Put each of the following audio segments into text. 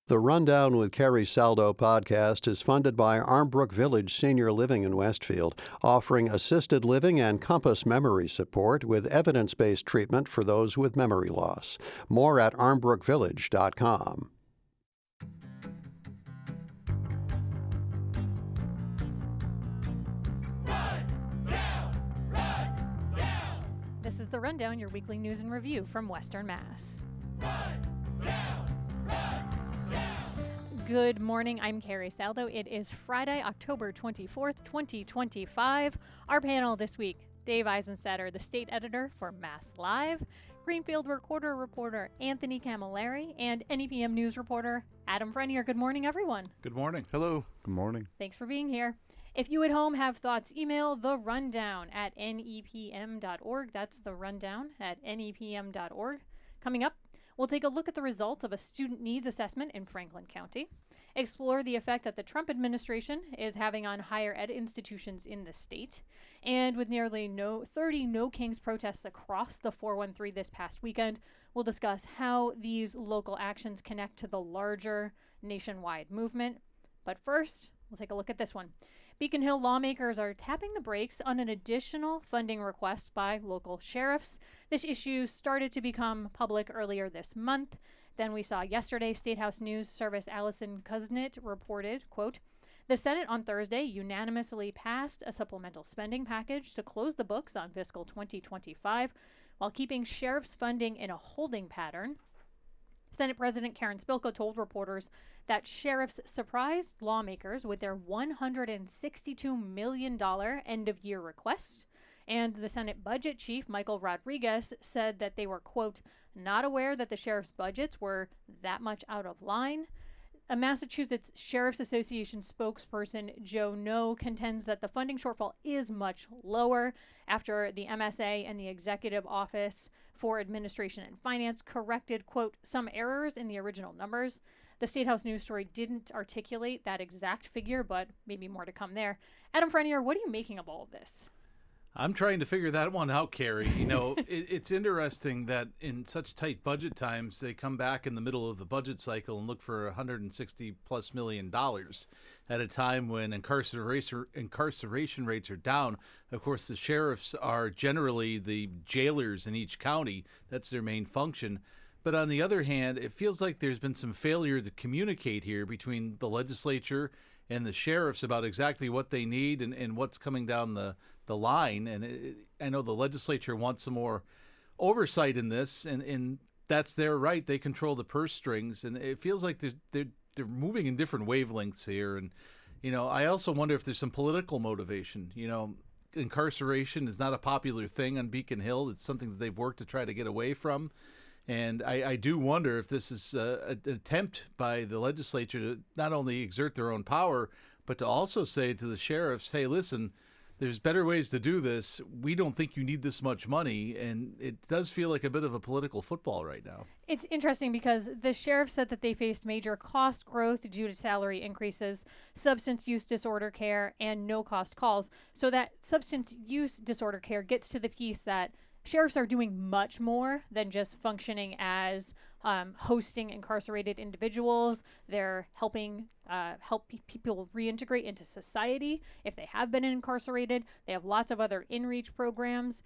The Rundown with Carrie Saldo podcast is funded by Armbrook Village Senior Living in Westfield, offering assisted living and compass memory support with evidence-based treatment for those with memory loss. More at armbrookvillage.com. This is The Rundown, your weekly news and review from Western Mass. Good morning, I'm Carrie Saldo. It is Friday, October 24th, 2025. Our panel this week, Dave Eisenstadter, the state editor for MassLive, Greenfield Recorder reporter Anthony Cammalleri, and NEPM news reporter Adam Frenier. Good morning, everyone. Good morning. Hello. Good morning. Thanks for being here. If you at home have thoughts, email therundown@nepm.org. That's therundown@nepm.org. Coming up, we'll take a look at the results of a student needs assessment in Franklin County, explore the effect that the Trump administration is having on higher ed institutions in the state, and with nearly 30 No Kings protests across the 413 this past weekend, we'll discuss how these local actions connect to the larger nationwide movement. But first, we'll take a look at this one. Beacon Hill lawmakers are tapping the brakes on an additional funding request by local sheriffs. This issue started to become public earlier this month. Then we saw yesterday, State House News Service Allison Kuznit reported, quote, "The Senate on Thursday unanimously passed a supplemental spending package to close the books on fiscal 2025 while keeping sheriff's funding in a holding pattern." Senate President Karen Spilka told reporters that sheriffs surprised lawmakers with their $162 million end-of-year request. And the Senate Budget Chief, Michael Rodriguez, said that they were, quote, "not aware that the sheriff's budgets were that much out of line." A Massachusetts Sheriff's Association spokesperson, Joe No, contends that the funding shortfall is much lower after the MSA and the Executive Office for Administration and Finance corrected, quote, "some errors in the original numbers." The State House News story didn't articulate that exact figure, but maybe more to come there. Adam Frenier, what are you making of all of this? I'm trying to figure that one out, Carrie. You know, it's interesting that in such tight budget times, they come back in the middle of the budget cycle and look for $160+ million at a time when incarceration rates are down. Of course, the sheriffs are generally the jailers in each county. That's their main function. But on the other hand, it feels like there's been some failure to communicate here between the legislature and the sheriffs about exactly what they need and what's coming down the line. And I know the legislature wants some more oversight in this, and that's their right. They control the purse strings, and it feels like they're moving in different wavelengths here. And, you know, I also wonder if there's some political motivation. You know, incarceration is not a popular thing on Beacon Hill. It's something that they've worked to try to get away from. And I do wonder if this is an attempt by the legislature to not only exert their own power, but to also say to the sheriffs, hey, listen, there's better ways to do this. We don't think you need this much money. And it does feel like a bit of a political football right now. It's interesting because the sheriff said that they faced major cost growth due to salary increases, substance use disorder care, and no-cost calls. So that substance use disorder care gets to the piece that sheriffs are doing much more than just functioning as hosting incarcerated individuals. They're helping people reintegrate into society if they have been incarcerated. They have lots of other in-reach programs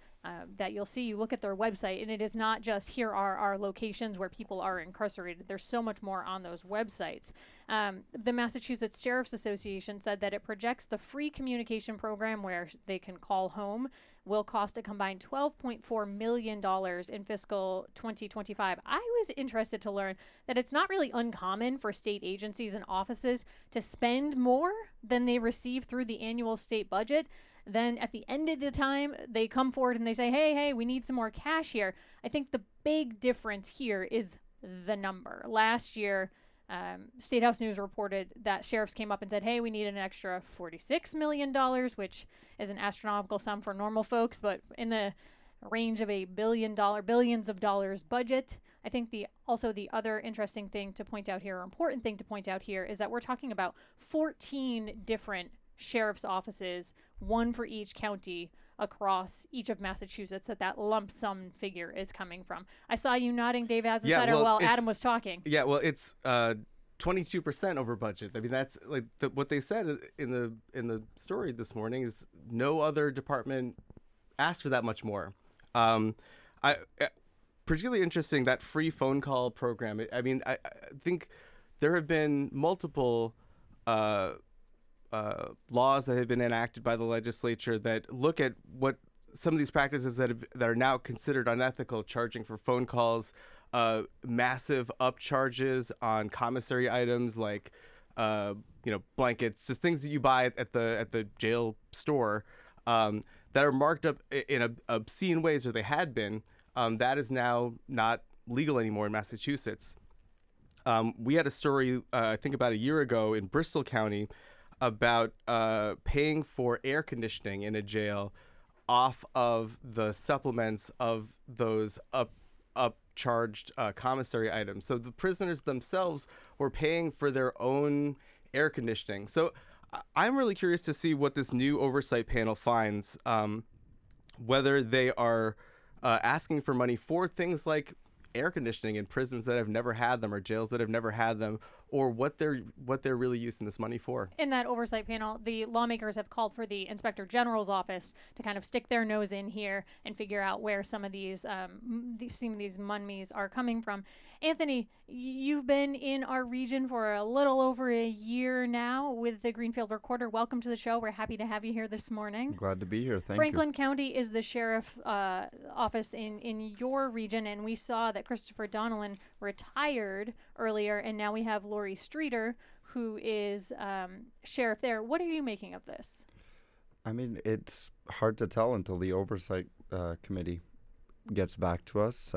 that you'll see. You look at their website, and it is not just here are our locations where people are incarcerated. There's so much more on those websites. The Massachusetts Sheriff's Association said that it projects the free communication program where they can call home will cost a combined $12.4 million in fiscal 2025. I was interested to learn that it's not really uncommon for state agencies and offices to spend more than they receive through the annual state budget. Then at the end of the time, they come forward and they say, hey, we need some more cash here. I think the big difference here is the number. Last year, State House News reported that sheriffs came up and said, hey, we need an extra $46 million, which is an astronomical sum for normal folks, but in the range of a billions of dollars budget. I think the other interesting thing to point out here, or important thing to point out here, is that we're talking about 14 different sheriff's offices, one for each county across each of Massachusetts, that lump sum figure is coming from. I saw you nodding, Dave Eisenstadter, while Adam was talking. Yeah, well, it's 22% over budget. I mean, that's like what they said in the story this morning is no other department asked for that much more. I particularly interesting that free phone call program. I mean, I think there have been multiple laws that have been enacted by the legislature that look at what some of these practices that are now considered unethical, charging for phone calls, massive upcharges on commissary items like blankets, just things that you buy at the jail store that are marked up in obscene ways, or they had been. That is now not legal anymore in Massachusetts. We had a story, I think about a year ago in Bristol County about paying for air conditioning in a jail off of the supplements of those upcharged commissary items. So the prisoners themselves were paying for their own air conditioning. So I'm really curious to see what this new oversight panel finds, whether they are asking for money for things like air conditioning in prisons that have never had them or jails that have never had them, or what they're really using this money for. In that oversight panel, the lawmakers have called for the Inspector General's office to kind of stick their nose in here and figure out where some of these monies are coming from. Anthony, you've been in our region for a little over a year now with the Greenfield Recorder. Welcome to the show. We're happy to have you here this morning. Glad to be here. Thank you. Franklin County is the sheriff office in your region, and we saw that Christopher Donnellan retired earlier, and now we have Lori Streeter, who is sheriff there. What are you making of this? I mean, it's hard to tell until the oversight committee gets back to us.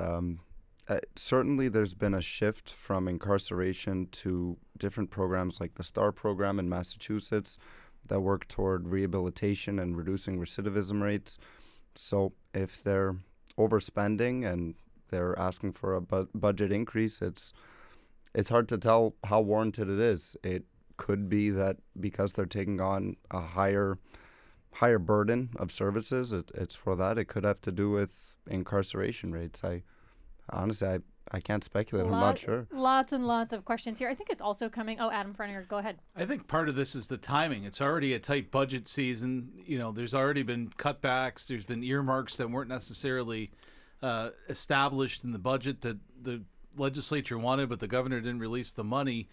Certainly, there's been a shift from incarceration to different programs like the STAR program in Massachusetts that work toward rehabilitation and reducing recidivism rates. So if they're overspending and they're asking for a budget increase, it's hard to tell how warranted it is. It could be that because they're taking on a higher burden of services, it's for that. It could have to do with incarceration rates. Honestly, I can't speculate. I'm not sure. Lots and lots of questions here. I think it's also coming. Oh, Adam Frenier, go ahead. I think part of this is the timing. It's already a tight budget season. There's already been cutbacks. There's been earmarks that weren't necessarily established in the budget that the legislature wanted, but the governor didn't release the money.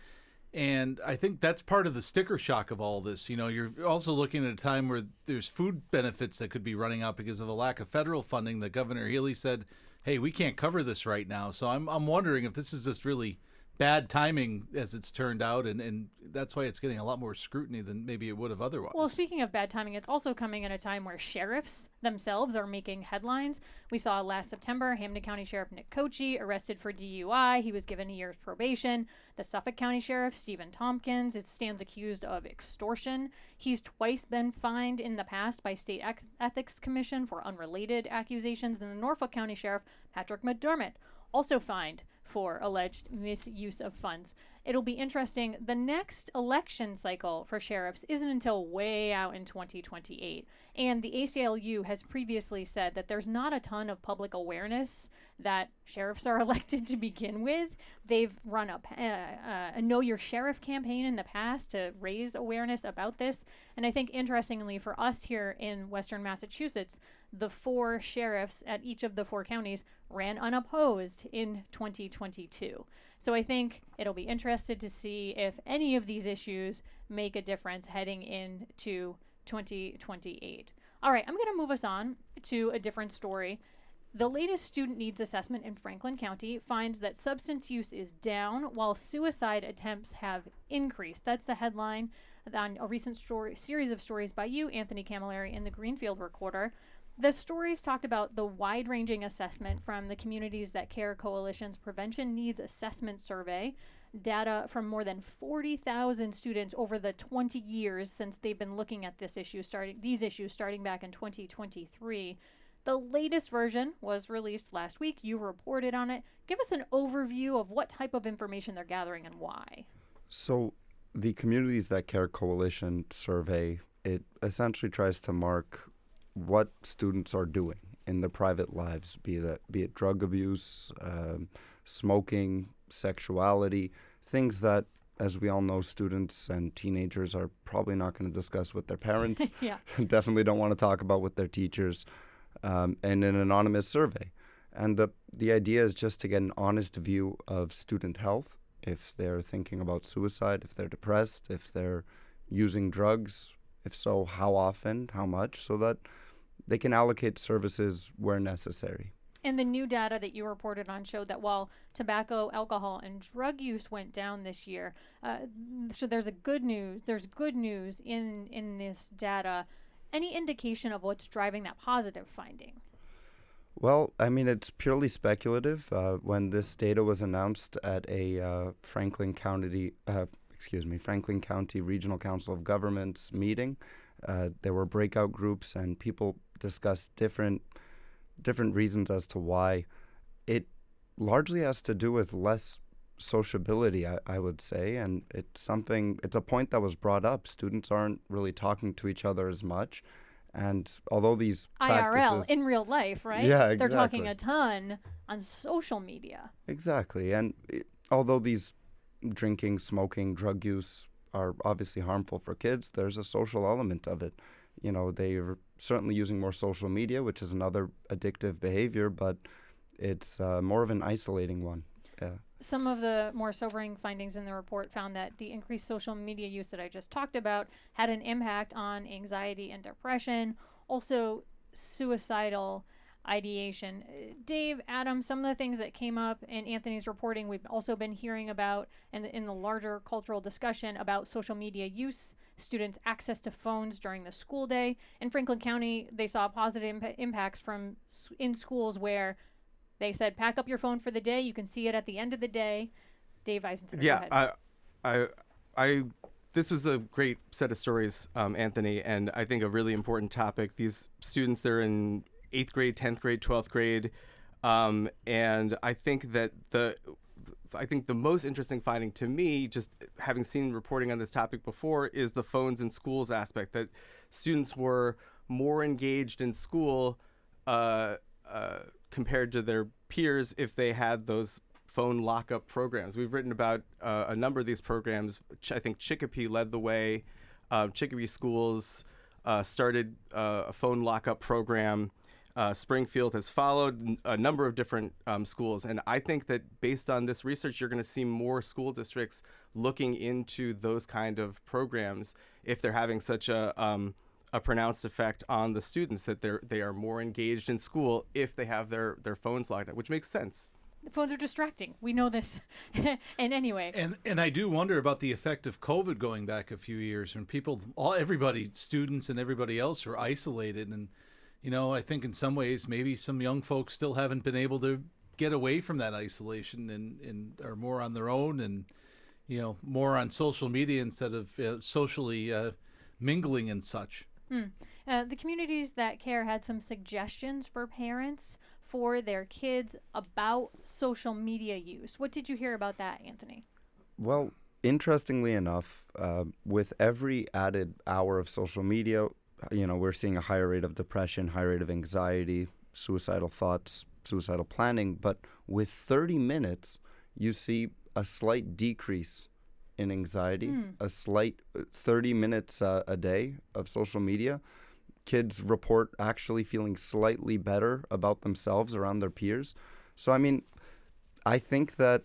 And I think that's part of the sticker shock of all this. You're also looking at a time where there's food benefits that could be running out because of a lack of federal funding. The Governor Healy said, hey, we can't cover this right now. So I'm wondering if this is just really bad timing as it's turned out, and that's why it's getting a lot more scrutiny than maybe it would have otherwise. Well, speaking of bad timing, it's also coming at a time where sheriffs themselves are making headlines. We saw last September, Hampden County Sheriff Nick Kochi arrested for DUI. He was given a year's probation. The Suffolk County Sheriff, Stephen Tompkins, stands accused of extortion. He's twice been fined in the past by State Ethics Commission for unrelated accusations. And the Norfolk County Sheriff, Patrick McDermott, also fined for alleged misuse of funds. It'll be interesting. The next election cycle for sheriffs isn't until way out in 2028. And the ACLU has previously said that there's not a ton of public awareness that sheriffs are elected to begin with. They've run a Know Your Sheriff campaign in the past to raise awareness about this. And I think, interestingly, for us here in Western Massachusetts, the 4 sheriffs at each of the 4 counties ran unopposed in 2022. So I think it'll be interested to see if any of these issues make a difference heading into 2028. All right, I'm going to move us on to a different story. The latest student needs assessment in Franklin County finds that substance use is down while suicide attempts have increased. That's the headline on a recent series of stories by you, Anthony Cammalleri, in the Greenfield Recorder. The stories talked about the wide-ranging assessment from the Communities That Care Coalition's Prevention Needs Assessment Survey, data from more than 40,000 students over the 20 years since they've been looking at these issues starting back in 2023. The latest version was released last week. You reported on it. Give us an overview of what type of information they're gathering and why. So the Communities That Care Coalition survey, it essentially tries to mark what students are doing in their private lives, be it drug abuse, smoking, sexuality, things that as we all know, students and teenagers are probably not going to discuss with their parents. Yeah. Definitely don't want to talk about with their teachers, and an anonymous survey. And the idea is just to get an honest view of student health, if they're thinking about suicide, if they're depressed, if they're using drugs, if so, how often, how much, so that they can allocate services where necessary. And the new data that you reported on showed that while tobacco, alcohol, and drug use went down this year, so there's good news in this data. Any indication of what's driving that positive finding? Well, I mean, it's purely speculative. When this data was announced at a Franklin County Regional Council of Governments meeting, there were breakout groups and people discussed different reasons as to why. It largely has to do with less sociability, I would say, and it's a point that was brought up. Students aren't really talking to each other as much, and although these IRL, in real life, right? Yeah, exactly. They're talking a ton on social media. Exactly, and although these drinking, smoking, drug use are obviously harmful for kids, there's a social element of it. They're certainly using more social media, which is another addictive behavior, but it's more of an isolating one. Yeah. Some of the more sobering findings in the report found that the increased social media use that I just talked about had an impact on anxiety and depression, also suicidal ideation. Dave, Adam, some of the things that came up in Anthony's reporting, we've also been hearing about in the larger cultural discussion about social media use, students' access to phones during the school day. In Franklin County, they saw positive impacts from in schools where they said, pack up your phone for the day. You can see it at the end of the day. Dave Eisenstadter, yeah, go ahead. This was a great set of stories, Anthony, and I think a really important topic. These students, they're in 8th grade, 10th grade, 12th grade, and I think that the most interesting finding to me, just having seen reporting on this topic before, is the phones in schools aspect, that students were more engaged in school compared to their peers if they had those phone lockup programs. We've written about a number of these programs. I think Chicopee led the way. Chicopee schools started a phone lockup program. Springfield has followed a number of different schools. And I think that based on this research, you're going to see more school districts looking into those kind of programs if they're having such a pronounced effect on the students, that they are more engaged in school if they have their phones locked up, which makes sense. The phones are distracting. We know this. And anyway. And I do wonder about the effect of COVID going back a few years when everybody, students and everybody else, were isolated. And, I think in some ways maybe some young folks still haven't been able to get away from that isolation and are more on their own and, more on social media instead of socially mingling and such. The Communities That Care had some suggestions for parents for their kids about social media use. What did you hear about that, Anthony? Well, interestingly enough, with every added hour of social media, we're seeing a higher rate of depression, higher rate of anxiety, suicidal thoughts, suicidal planning. But with 30 minutes, you see a slight decrease in anxiety, a slight 30 minutes a day of social media. Kids report actually feeling slightly better about themselves around their peers. So, I mean, I think that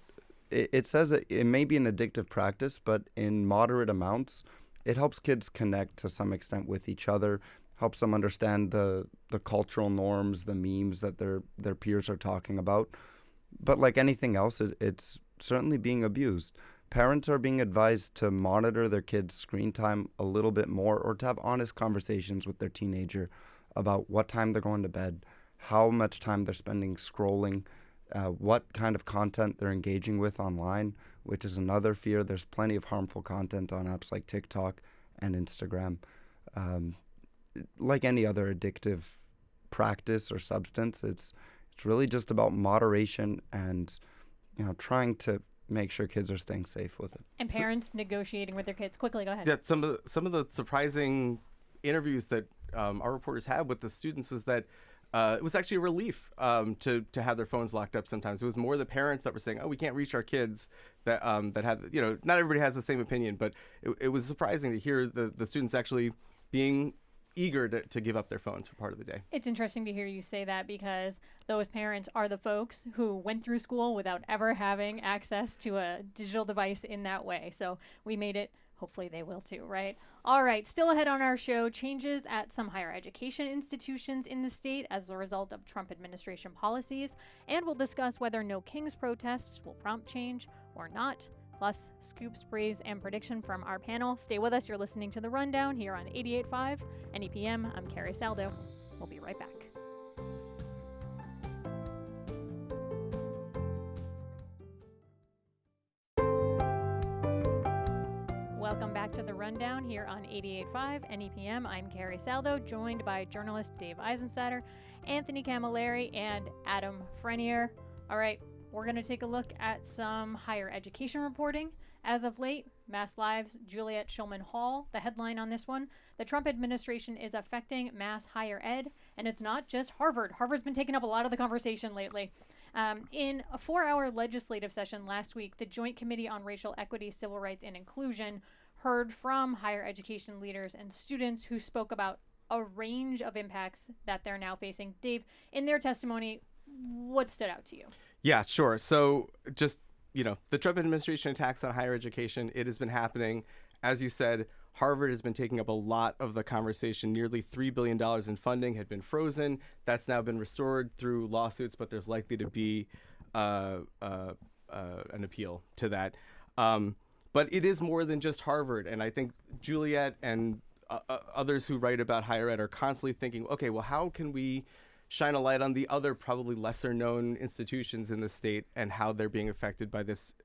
it says it may be an addictive practice, but in moderate amounts, it helps kids connect to some extent with each other, helps them understand the cultural norms, the memes that their peers are talking about. But like anything else, it's certainly being abused. Parents are being advised to monitor their kids' screen time a little bit more, or to have honest conversations with their teenager about what time they're going to bed, how much time they're spending scrolling, what kind of content they're engaging with online, which is another fear. There's plenty of harmful content on apps like TikTok and Instagram. Like any other addictive practice or substance, it's really just about moderation and trying to make sure kids are staying safe with it. And parents negotiating with their kids. Quickly, go ahead. Yeah, some of the surprising interviews that our reporters had with the students was that it was actually a relief to have their phones locked up sometimes. It was more the parents that were saying, oh, we can't reach our kids, that had, not everybody has the same opinion, but it was surprising to hear the students actually being eager to give up their phones for part of the day. It's interesting to hear you say that, because those parents are the folks who went through school without ever having access to a digital device in that way. So we made it. Hopefully they will too, right? All right, still ahead on our show, changes at some higher education institutions in the state as a result of Trump administration policies, and we'll discuss whether No Kings protests will prompt change or not. Plus, scoop, sprays, and prediction from our panel. Stay with us. You're listening to The Rundown here on 88.5 NEPM. I'm Carrie Saldo. We'll be right back. Welcome back to The Rundown here on 88.5 NEPM. I'm Carrie Saldo, joined by journalist Dave Eisenstadter, Anthony Cammalleri, and Adam Frenier. All right, we're going to take a look at some higher education reporting. As of late, MassLive's Juliet Shulman Hall, the headline on this one, the Trump administration is affecting mass higher ed, and it's not just Harvard. Harvard's been taking up a lot of the conversation lately. In a 4-hour legislative session last week, the Joint Committee on Racial Equity, Civil Rights, and Inclusion heard from higher education leaders and students who spoke about a range of impacts that they're now facing. Dave, in their testimony, what stood out to you? Yeah, sure. So just, the Trump administration attacks on higher education, it has been happening. As you said, Harvard has been taking up a lot of the conversation. Nearly $3 billion in funding had been frozen. That's now been restored through lawsuits, but there's likely to be an appeal to that. But it is more than just Harvard. And I think Juliet and others who write about higher ed are constantly thinking, okay, well, how can we shine a light on the other probably lesser known institutions in the state and how they're being affected by this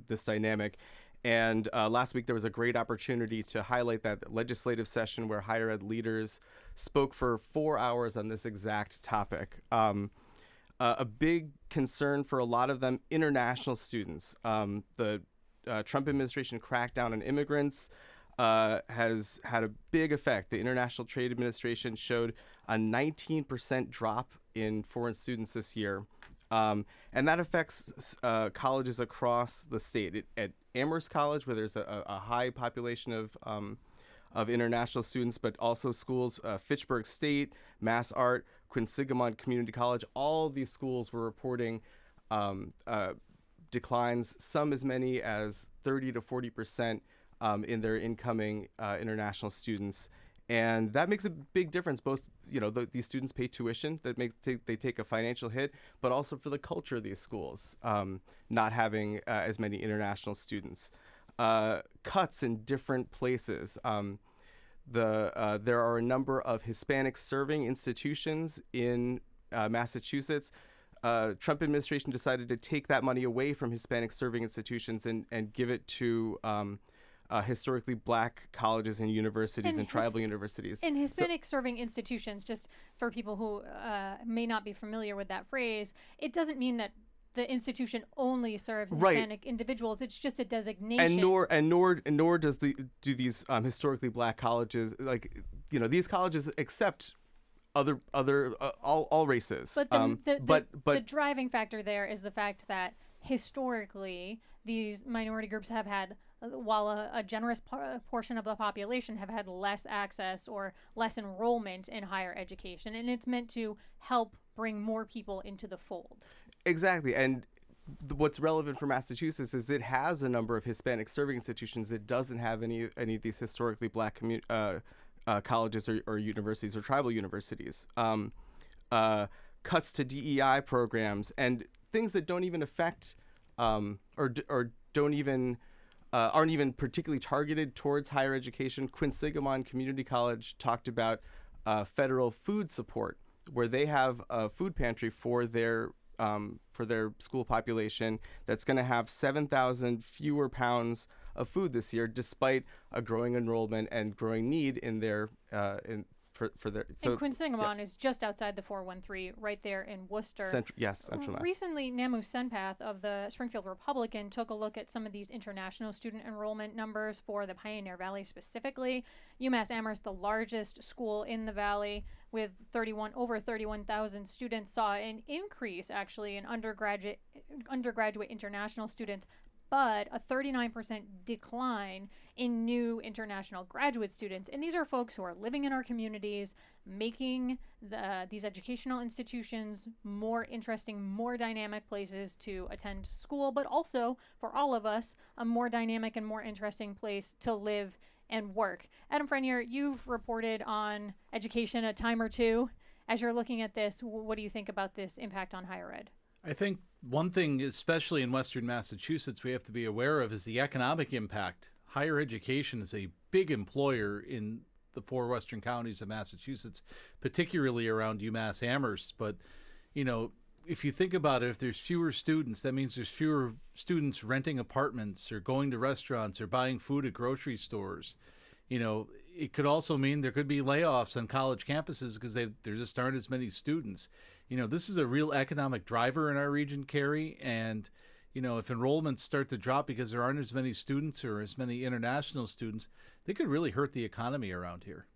this dynamic. And last week there was a great opportunity to highlight that legislative session where higher ed leaders spoke for 4 hours on this exact topic. A big concern for a lot of them, international students. The Trump administration crackdown on immigrants has had a big effect. The International Trade Administration showed a 19% drop in foreign students this year. And that affects colleges across the state. At Amherst College, where there's a high population of international students, but also schools, Fitchburg State, Mass Art, Quinsigamond Community College, all of these schools were reporting declines, some as many as 30 to 40% in their incoming international students. And that makes a big difference. Both, these students pay tuition, they take a financial hit, but also for the culture of these schools, not having as many international students. Cuts in different places. There are a number of Hispanic serving institutions in Massachusetts. Trump administration decided to take that money away from Hispanic serving institutions and give it to historically black colleges and universities and tribal universities. And Hispanic serving institutions, just for people who may not be familiar with that phrase, it doesn't mean that the institution only serves Hispanic individuals. It's just a designation. And nor do these historically black colleges, these colleges accept all races. But the driving factor there is the fact that historically these minority groups have had, while a generous portion of the population have had less access or less enrollment in higher education, and it's meant to help bring more people into the fold. Exactly. And what's relevant for Massachusetts is it has a number of Hispanic serving institutions. It doesn't have any of these historically black colleges or universities or tribal universities. Cuts to DEI programs and things that don't even affect or don't even aren't even particularly targeted towards higher education. Quinsigamond Community College talked about federal food support, where they have a food pantry for their school population that's going to have 7,000 fewer pounds of food this year, despite a growing enrollment and growing need in their for their. And Quinsigamon is just outside the 413, right there in Worcester. Central Mass. Recently, Namu Senpath of the Springfield Republican took a look at some of these international student enrollment numbers for the Pioneer Valley specifically. UMass Amherst, the largest school in the valley, with over 31,000 students, saw an increase actually in undergraduate international students, but a 39% decline in new international graduate students. And these are folks who are living in our communities, making these educational institutions more interesting, more dynamic places to attend school, but also, for all of us, a more dynamic and more interesting place to live and work. Adam Frenier, you've reported on education a time or two. As you're looking at this, what do you think about this impact on higher ed? I think one thing, especially in Western Massachusetts, we have to be aware of is the economic impact. Higher education is a big employer in the 4 western counties of Massachusetts, particularly around UMass Amherst. But, if you think about it, if there's fewer students, that means there's fewer students renting apartments or going to restaurants or buying food at grocery stores. It could also mean there could be layoffs on college campuses because there just aren't as many students. This is a real economic driver in our region, Carrie, and, if enrollments start to drop because there aren't as many students or as many international students, they could really hurt the economy around here.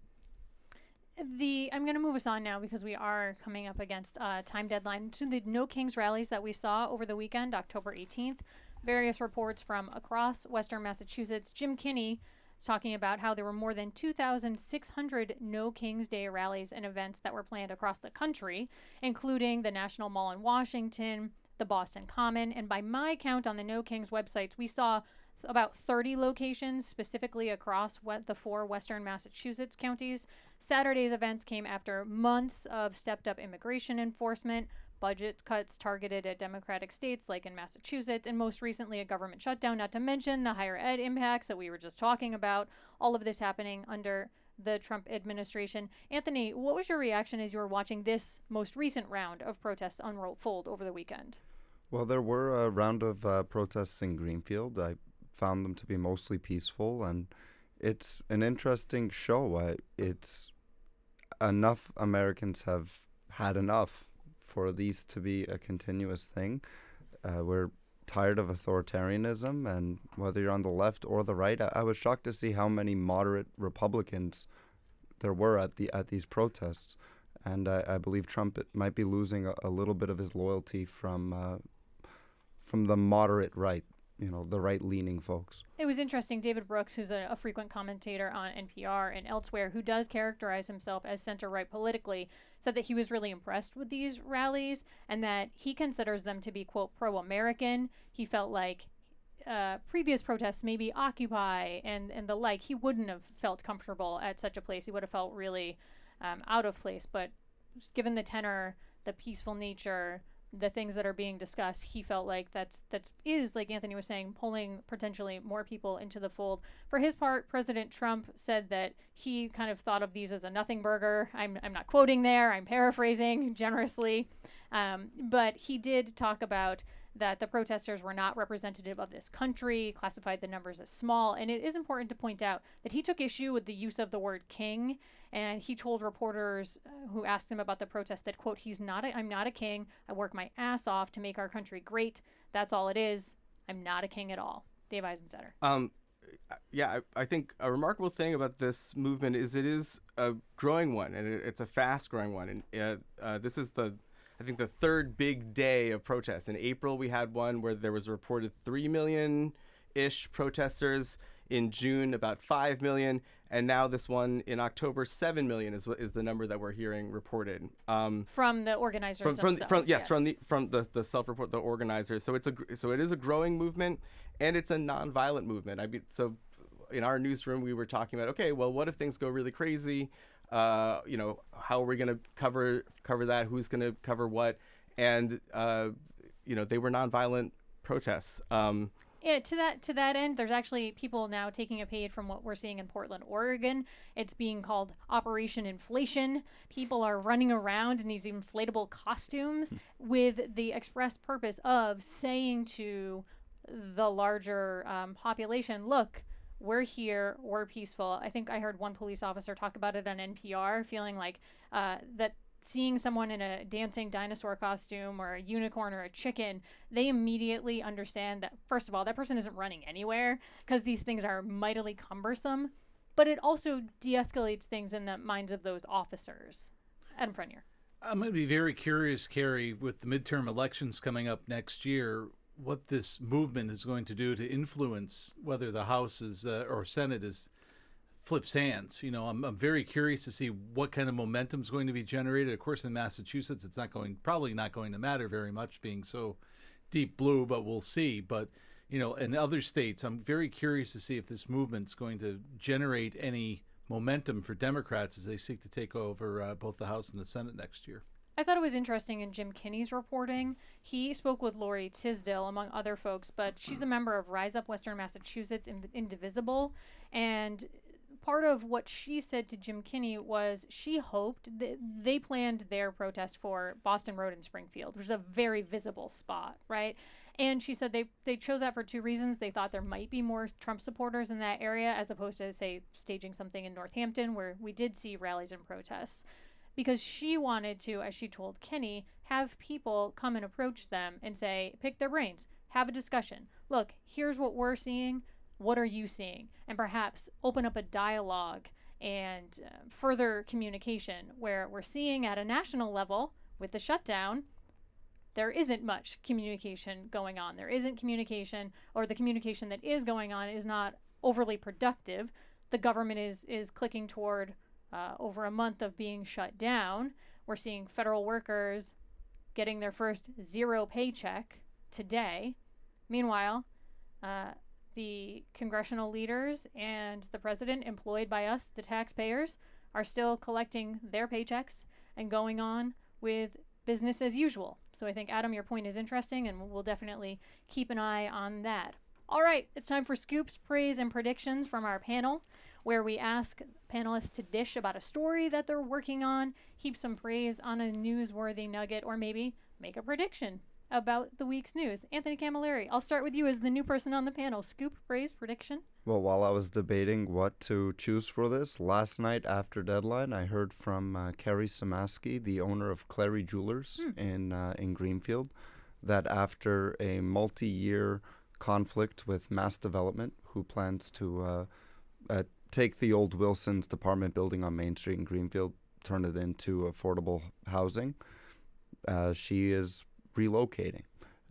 I'm going to move us on now because we are coming up against a time deadline to the No Kings rallies that we saw over the weekend, October 18th. Various reports from across Western Massachusetts. Jim Kinney talking about how there were more than 2,600 No Kings Day rallies and events that were planned across the country, including the National Mall in Washington, the Boston Common, and by my count on the No Kings websites, we saw about 30 locations specifically across the 4 western Massachusetts counties. Saturday's events came after months of stepped-up immigration enforcement, budget cuts targeted at Democratic states like in Massachusetts, and most recently a government shutdown, not to mention the higher ed impacts that we were just talking about. All of this happening under the Trump administration. Anthony, what was your reaction as you were watching this most recent round of protests unfold over the weekend? Well, there were a round of protests in Greenfield. I found them to be mostly peaceful, and it's an interesting show. It's enough Americans have had enough for these to be a continuous thing. We're tired of authoritarianism, and whether you're on the left or the right, I was shocked to see how many moderate Republicans there were at these protests. And I believe Trump might be losing a little bit of his loyalty from the moderate right, the right-leaning folks. It was interesting. David Brooks, who's a frequent commentator on NPR and elsewhere, who does characterize himself as center-right politically, said that he was really impressed with these rallies and that he considers them to be, quote, pro-American. He felt like previous protests, maybe Occupy and the like, he wouldn't have felt comfortable at such a place. He would have felt really out of place. But given the tenor, the peaceful nature, the things that are being discussed, he felt like that is, like Anthony was saying, pulling potentially more people into the fold. For his part, President Trump said that he kind of thought of these as a nothing burger. I'm not quoting there, I'm paraphrasing generously. But he did talk about that the protesters were not representative of this country, classified the numbers as small. And it is important to point out that he took issue with the use of the word king. And he told reporters who asked him about the protest that, quote, I'm not a king. I work my ass off to make our country great. That's all it is. I'm not a king at all. Dave Eisenstadter. I think a remarkable thing about this movement is it is a growing one, and it's a fast growing one. And this is I think the third big day of protests. In April, we had one where there was a reported 3 million-ish protesters. In June, about 5 million. And now this one in October, 7 million is the number that we're hearing reported. From the organizers themselves. From the self-report, the organizers. So it is a growing movement, and it's a nonviolent movement. So in our newsroom, we were talking about, okay, well, what if things go really crazy? How are we going to cover that? Who's going to cover what? And they were nonviolent protests. Yeah, to that end, there's actually people now taking a page from what we're seeing in Portland, Oregon. It's being called Operation Inflation. People are running around in these inflatable costumes with the express purpose of saying to the larger population, look, we're here, we're peaceful. I think I heard one police officer talk about it on NPR, feeling like that seeing someone in a dancing dinosaur costume or a unicorn or a chicken, they immediately understand that, first of all, that person isn't running anywhere because these things are mightily cumbersome, but it also de-escalates things in the minds of those officers. Adam Frenier. I'm going to be very curious, Carrie, with the midterm elections coming up next year, what this movement is going to do to influence whether the House is or Senate is flips hands. You know, I'm very curious to see what kind of momentum is going to be generated. Of course, in Massachusetts, it's probably not going to matter very much, being so deep blue, but we'll see. But you know, in other states, I'm very curious to see if this movement's going to generate any momentum for Democrats as they seek to take over both the House and the Senate next year. I thought it was interesting in Jim Kinney's reporting. He spoke with Lori Tisdale, among other folks, but she's a member of Rise Up Western Massachusetts Indivisible. And part of what she said to Jim Kinney was she hoped that they planned their protest for Boston Road in Springfield, which is a very visible spot, right? And she said they chose that for two reasons. They thought there might be more Trump supporters in that area as opposed to, say, staging something in Northampton where we did see rallies and protests. Because she wanted to, as she told Kinney, have people come and approach them and say, pick their brains, have a discussion. Look, here's what we're seeing. What are you seeing? And perhaps open up a dialogue and further communication where we're seeing at a national level with the shutdown, there isn't much communication going on. There isn't communication, or the communication that is going on is not overly productive. The government is clicking toward over a month of being shut down. We're seeing federal workers getting their first zero paycheck today. Meanwhile, the congressional leaders and the president employed by us, the taxpayers, are still collecting their paychecks and going on with business as usual. So I think, Adam, your point is interesting, and we'll definitely keep an eye on that. All right, it's time for scoops, praise, and predictions from our panel, where we ask panelists to dish about a story that they're working on, heap some praise on a newsworthy nugget, or maybe make a prediction about the week's news. Anthony Cammalleri, I'll start with you as the new person on the panel. Scoop, praise, prediction? Well, while I was debating what to choose for this, last night after deadline, I heard from Carrie Samaski, the owner of Clary Jewelers in Greenfield, that after a multi-year conflict with Mass Development, who plans to take the old Wilson's department building on Main Street in Greenfield, turn it into affordable housing, she is relocating.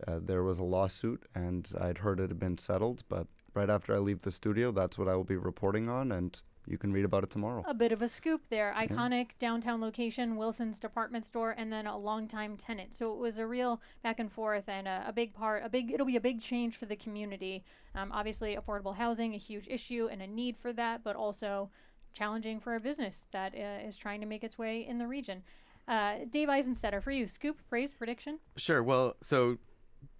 There was a lawsuit, and I'd heard it had been settled, but right after I leave the studio, that's what I will be reporting on, and you can read about it tomorrow. A bit of a scoop there. Iconic downtown location, Wilson's department store, and then a longtime tenant. So it was a real back and forth, and it'll be a big change for the community. Obviously, affordable housing, a huge issue and a need for that, but also challenging for a business that is trying to make its way in the region. Dave Eisenstadter, for you, scoop, praise, prediction? Sure. Well, so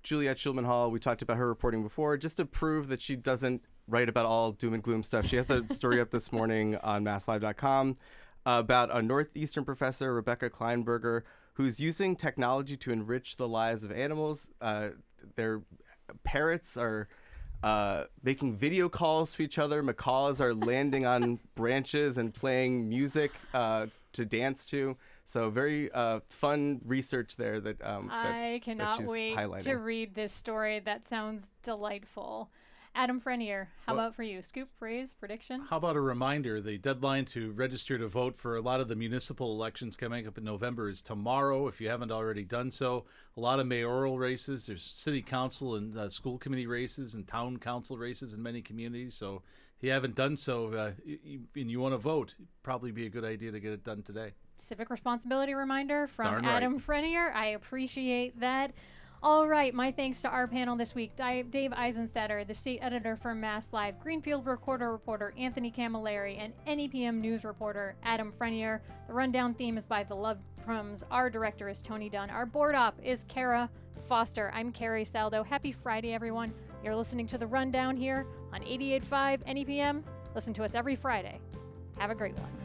Juliette Schulman Hall, we talked about her reporting before, just to prove that she doesn't write about all doom and gloom stuff. She has a story up this morning on MassLive.com about a Northeastern professor, Rebecca Kleinberger, who's using technology to enrich the lives of animals. Their parrots are making video calls to each other. Macaws are landing on branches and playing music to dance to. So very fun research there that I cannot wait to read this story. That sounds delightful. Adam Frenier, how about for you? Scoop, praise, prediction? How about a reminder? The deadline to register to vote for a lot of the municipal elections coming up in November is tomorrow, if you haven't already done so. A lot of mayoral races. There's city council and school committee races and town council races in many communities. So if you haven't done so and you want to vote, it'd probably be a good idea to get it done today. Civic responsibility reminder from Darn Adam right. Frenier. I appreciate that. All right, my thanks to our panel this week. Dave Eisenstadter, the state editor for MassLive, Greenfield Recorder reporter Anthony Cammalleri, and NEPM news reporter Adam Frenier. The rundown theme is by The Love Crumbs. Our director is Tony Dunn. Our board op is Kara Foster. I'm Carrie Saldo. Happy Friday, everyone. You're listening to The Rundown here on 88.5 NEPM. Listen to us every Friday. Have a great one.